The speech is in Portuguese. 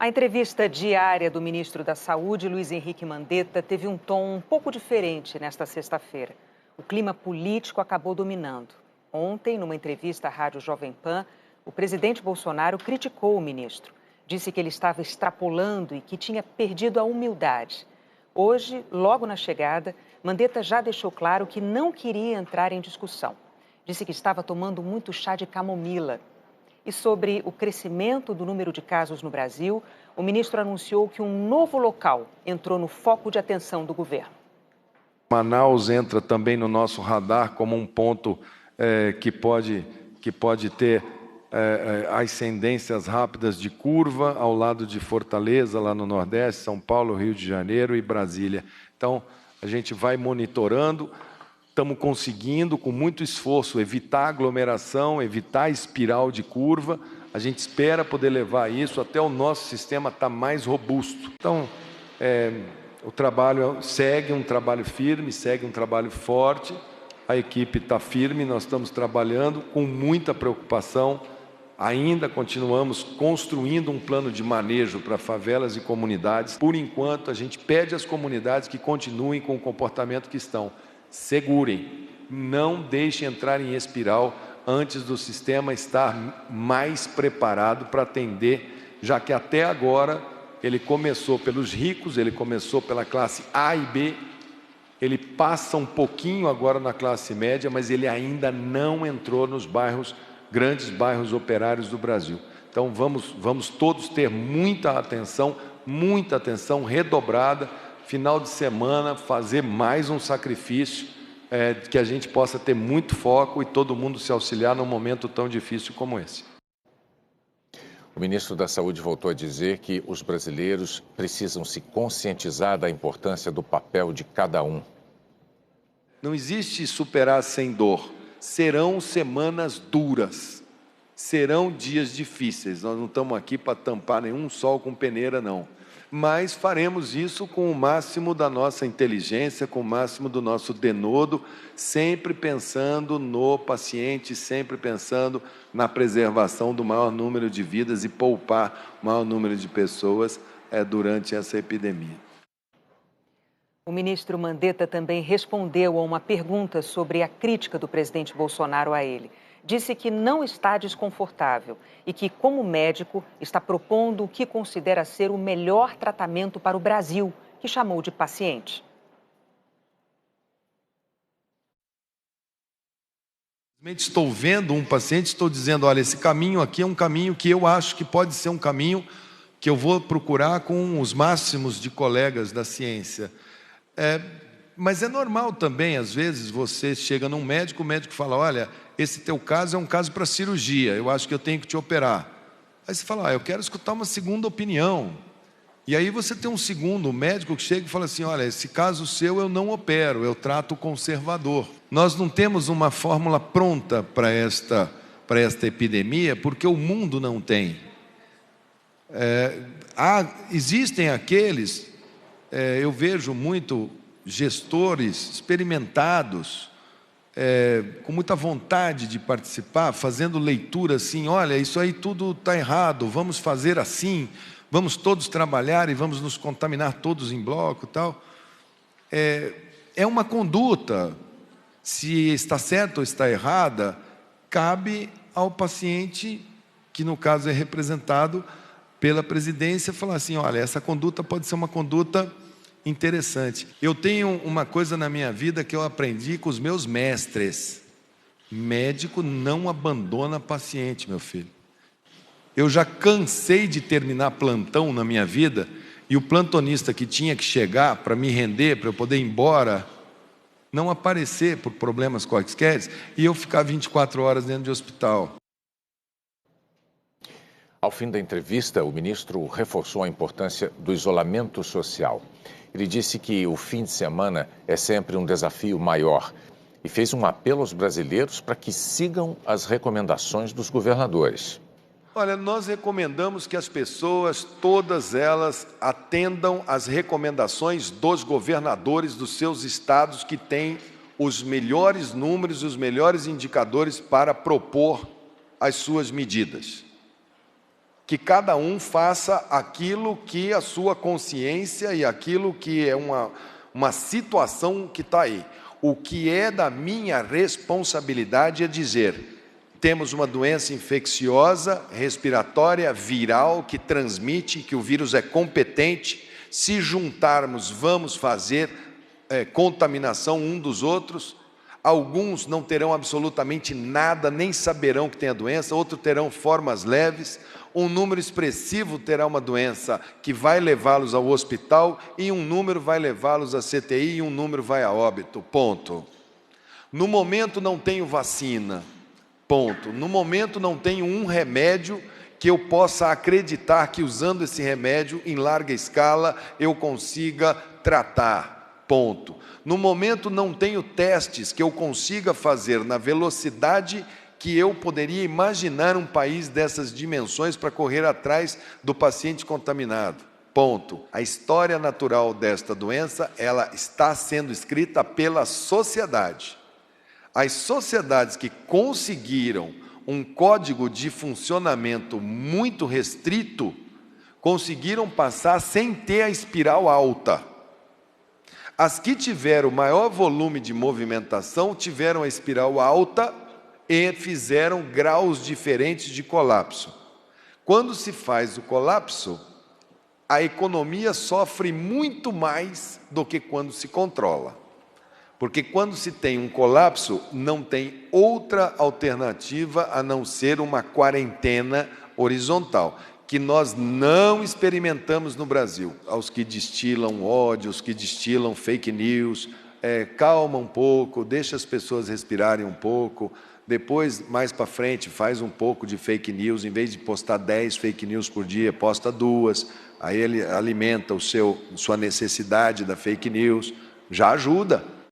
A entrevista diária do ministro da Saúde, Luiz Henrique Mandetta, teve um tom um pouco diferente nesta sexta-feira. O clima político acabou dominando. Ontem, numa entrevista à Rádio Jovem Pan, o presidente Bolsonaro criticou o ministro. Disse que ele estava extrapolando e que tinha perdido a humildade. Hoje, logo na chegada, Mandetta já deixou claro que não queria entrar em discussão. Disse que estava tomando muito chá de camomila. E sobre o crescimento do número de casos no Brasil, o ministro anunciou que um novo local entrou no foco de atenção do governo. Manaus entra também no nosso radar como um ponto que pode ter ascendências rápidas de curva ao lado de Fortaleza, lá no Nordeste, São Paulo, Rio de Janeiro e Brasília. Então, a gente vai monitorando. Estamos conseguindo, com muito esforço, evitar aglomeração, evitar a espiral de curva. A gente espera poder levar isso até o nosso sistema estar mais robusto. Então, o trabalho segue um trabalho firme, segue um trabalho forte. A equipe está firme, nós estamos trabalhando com muita preocupação. Ainda continuamos construindo um plano de manejo para favelas e comunidades. Por enquanto, a gente pede às comunidades que continuem com o comportamento que estão. Segurem, não deixem entrar em espiral antes do sistema estar mais preparado para atender, já que até agora ele começou pelos ricos, ele começou pela classe A e B, ele passa um pouquinho agora na classe média, mas ele ainda não entrou nos grandes bairros operários do Brasil. Então vamos todos ter muita atenção redobrada. Final de semana, fazer mais um sacrifício, que a gente possa ter muito foco e todo mundo se auxiliar num momento tão difícil como esse. O ministro da Saúde voltou a dizer que os brasileiros precisam se conscientizar da importância do papel de cada um. Não existe superar sem dor. Serão semanas duras, serão dias difíceis. Nós não estamos aqui para tampar nenhum sol com peneira, não. Mas faremos isso com o máximo da nossa inteligência, com o máximo do nosso denodo, sempre pensando no paciente, sempre pensando na preservação do maior número de vidas e poupar o maior número de pessoas durante essa epidemia. O ministro Mandetta também respondeu a uma pergunta sobre a crítica do presidente Bolsonaro a ele. Disse que não está desconfortável e que, como médico, está propondo o que considera ser o melhor tratamento para o Brasil, que chamou de paciente. Estou vendo um paciente, estou dizendo, olha, esse caminho aqui é um caminho que eu acho que pode ser um caminho que eu vou procurar com os máximos de colegas da ciência. Mas é normal também, às vezes, você chega num médico, o médico fala, olha, esse teu caso é um caso para cirurgia, eu acho que eu tenho que te operar. Aí você fala, eu quero escutar uma segunda opinião. E aí você tem um segundo médico que chega e fala assim, olha, esse caso seu eu não opero, eu trato conservador. Nós não temos uma fórmula pronta para esta epidemia, porque o mundo não tem. Existem aqueles, eu vejo muito gestores experimentados, com muita vontade de participar, fazendo leitura assim, olha, isso aí tudo está errado, vamos fazer assim, vamos todos trabalhar e vamos nos contaminar todos em bloco e tal. É uma conduta, se está certa ou está errada, cabe ao paciente, que no caso é representado pela presidência, falar assim, olha, essa conduta pode ser uma conduta interessante. Eu tenho uma coisa na minha vida que eu aprendi com os meus mestres. Médico não abandona paciente, meu filho. Eu já cansei de terminar plantão na minha vida e o plantonista que tinha que chegar para me render, para eu poder ir embora, não aparecer por problemas quaisquer e eu ficar 24 horas dentro de hospital. Ao fim da entrevista, o ministro reforçou a importância do isolamento social. Ele disse que o fim de semana é sempre um desafio maior e fez um apelo aos brasileiros para que sigam as recomendações dos governadores. Olha, nós recomendamos que as pessoas, todas elas, atendam às recomendações dos governadores dos seus estados que têm os melhores números e os melhores indicadores para propor as suas medidas. que cada um faça aquilo que a sua consciência e aquilo que é uma situação que está aí. O que é da minha responsabilidade é dizer: temos uma doença infecciosa, respiratória, viral, que transmite, que o vírus é competente. Se juntarmos, vamos fazer contaminação um dos outros. Alguns não terão absolutamente nada, nem saberão que tem a doença, outros terão formas leves. Um número expressivo terá uma doença que vai levá-los ao hospital, e um número vai levá-los à CTI, e um número vai a óbito, ponto. No momento não tenho vacina, ponto. No momento não tenho um remédio que eu possa acreditar que usando esse remédio em larga escala eu consiga tratar, ponto. No momento não tenho testes que eu consiga fazer na velocidade que eu poderia imaginar um país dessas dimensões para correr atrás do paciente contaminado, ponto. A história natural desta doença, ela está sendo escrita pela sociedade. As sociedades que conseguiram um código de funcionamento muito restrito, conseguiram passar sem ter a espiral alta. As que tiveram maior volume de movimentação tiveram a espiral alta e fizeram graus diferentes de colapso. Quando se faz o colapso, a economia sofre muito mais do que quando se controla. Porque quando se tem um colapso, não tem outra alternativa a não ser uma quarentena horizontal, que nós não experimentamos no Brasil. Aos que destilam ódio, os que destilam fake news, calma um pouco, deixa as pessoas respirarem um pouco, depois, mais para frente, faz um pouco de fake news, em vez de postar 10 fake news por dia, posta 2, aí ele alimenta sua necessidade da fake news, já ajuda.